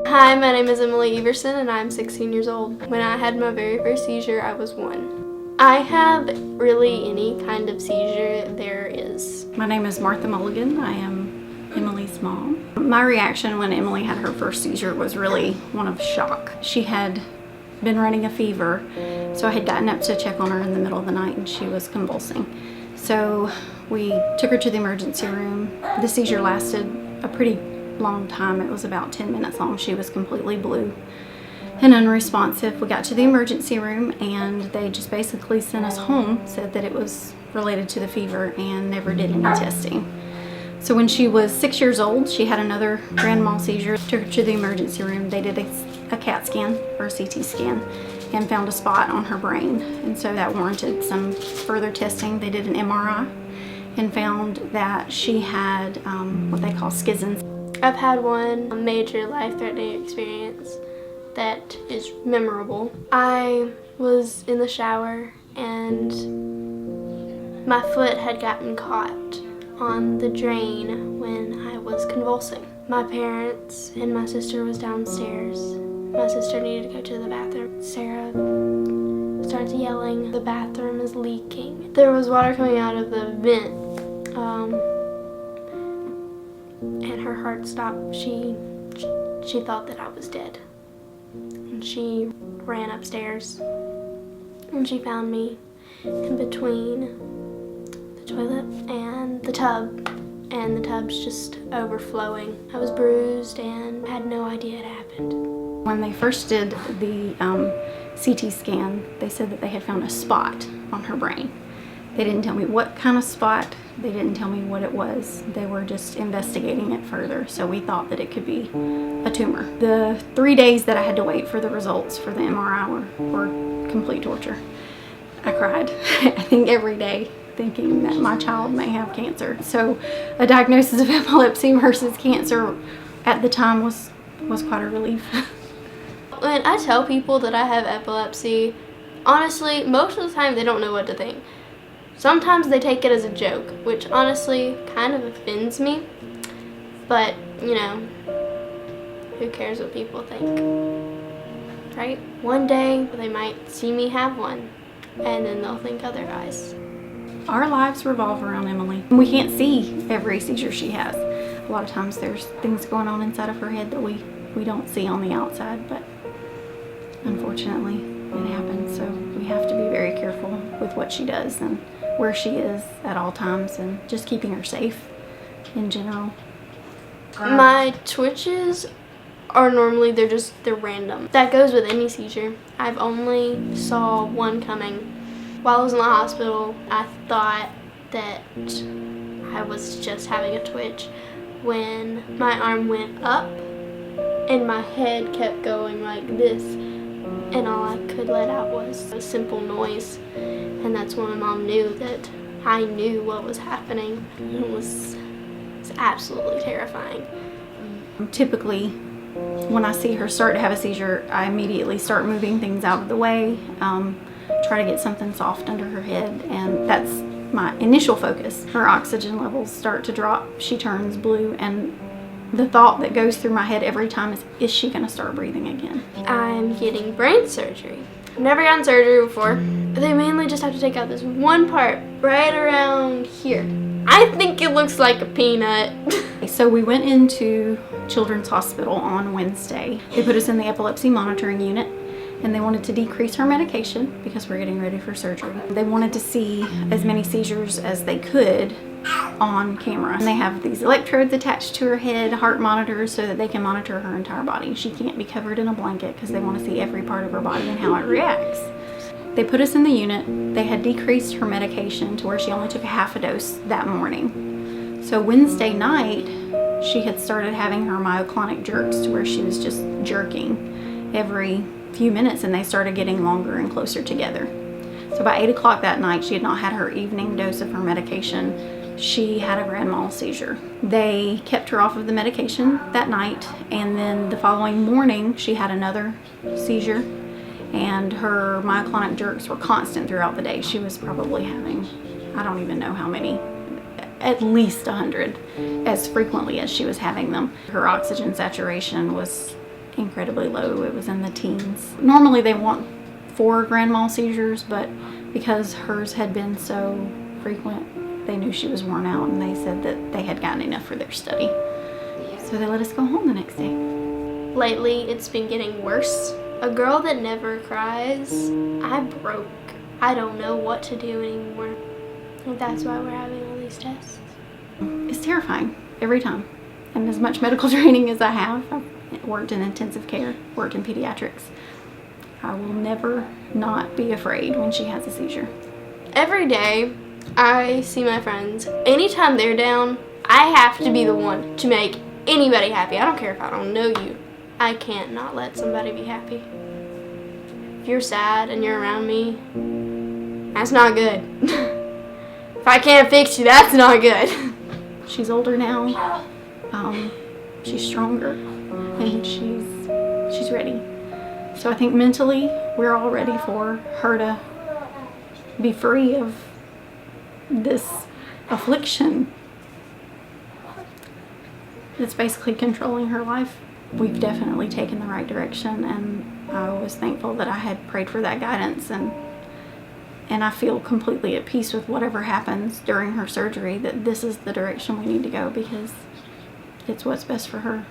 Hi, my name is Emily Everson and I'm 16 years old. When I had my very first seizure, I was 1. I have really any kind of seizure there is. My name is Martha Mulligan. I am Emily's mom. My reaction when Emily had her first seizure was really one of shock. She had been running a fever, so I had gotten up to check on her in the middle of the night and she was convulsing. So we took her to the emergency room. The seizure lasted a pretty long time. It was about 10 minutes long. She was completely blue and unresponsive. We got to the emergency room and they just basically sent us home, said that it was related to the fever and never did any testing. So when she was 6 years old, she had another grand mal seizure. Took her to the emergency room. They did a CAT scan or a CT scan and found a spot on her brain, and so that warranted some further testing. They did an MRI and found that she had what they call schisms. I've had one major life-threatening experience that is memorable. I was in the shower and my foot had gotten caught on the drain when I was convulsing. My parents and my sister was downstairs. My sister needed to go to the bathroom. Sarah starts yelling, "The bathroom is leaking." There was water coming out of the vent. And her heart stopped. She thought that I was dead. And she ran upstairs and she found me in between the toilet and the tub, and the tub's just overflowing. I was bruised and had no idea it happened. When they first did the CT scan, they said that they had found a spot on her brain. They didn't tell me what kind of spot. They didn't tell me what it was. They were just investigating it further, so we thought that it could be a tumor. The 3 days that I had to wait for the results for the MRI were complete torture. I cried, I think, every day, thinking that my child may have cancer. So a diagnosis of epilepsy versus cancer at the time was quite a relief. When I tell people that I have epilepsy, honestly, most of the time they don't know what to think. Sometimes they take it as a joke, which honestly kind of offends me, but you know, who cares what people think, right? One day they might see me have one and then they'll think otherwise. Our lives revolve around Emily. We can't see every seizure she has. A lot of times there's things going on inside of her head that we don't see on the outside, but unfortunately it happens, so we have to be very careful with what she does and where she is at all times, and just keeping her safe in general. My twitches are normally, they're random. That goes with any seizure. I've only saw one coming. While I was in the hospital, I thought that I was just having a twitch when my arm went up and my head kept going like this, and all I could let out was a simple noise. And that's when my mom knew that I knew what was happening. It was absolutely terrifying. Typically, when I see her start to have a seizure, I immediately start moving things out of the way, try to get something soft under her head, and that's my initial focus. Her oxygen levels start to drop, she turns blue, and the thought that goes through my head every time is she gonna start breathing again? I'm getting brain surgery. I've never gotten surgery before. They mainly just have to take out this one part right around here. I think it looks like a peanut. So we went into Children's Hospital on Wednesday. They put us in the epilepsy monitoring unit, and they wanted to decrease her medication because we're getting ready for surgery. They wanted to see as many seizures as they could on camera. And they have these electrodes attached to her head, heart monitors, so that they can monitor her entire body. She can't be covered in a blanket because they want to see every part of her body and how it reacts. They put us in the unit. They had decreased her medication to where she only took a half a dose that morning. So Wednesday night, she had started having her myoclonic jerks to where she was just jerking every few minutes, and they started getting longer and closer together. So by 8 o'clock that night, she had not had her evening dose of her medication. She had a grand mal seizure. They kept her off of the medication that night, and then the following morning she had another seizure, and her myoclonic jerks were constant throughout the day. She was probably having, I don't even know how many at least 100 as frequently as she was having them. Her oxygen saturation was incredibly low. It was in the teens. Normally they want 4 grand mal seizures, but because hers had been so frequent, they knew she was worn out, and they said that they had gotten enough for their study. So they let us go home the next day. Lately, it's been getting worse. A girl that never cries. I broke. I don't know what to do anymore. And that's why we're having all these tests. It's terrifying every time. And as much medical training as I have, I've worked in intensive care, worked in pediatrics, I will never not be afraid when she has a seizure. Every day, I see my friends. Anytime they're down, I have to be the one to make anybody happy. I don't care if I don't know you. I can't not let somebody be happy. If you're sad and you're around me, that's not good. If I can't fix you, that's not good. She's older now. She's stronger, and she's ready. So I think mentally we're all ready for her to be free of this affliction that's basically controlling her life. We've definitely taken the right direction, and I was thankful that I had prayed for that guidance, and I feel completely at peace with whatever happens during her surgery, that this is the direction we need to go because it's what's best for her.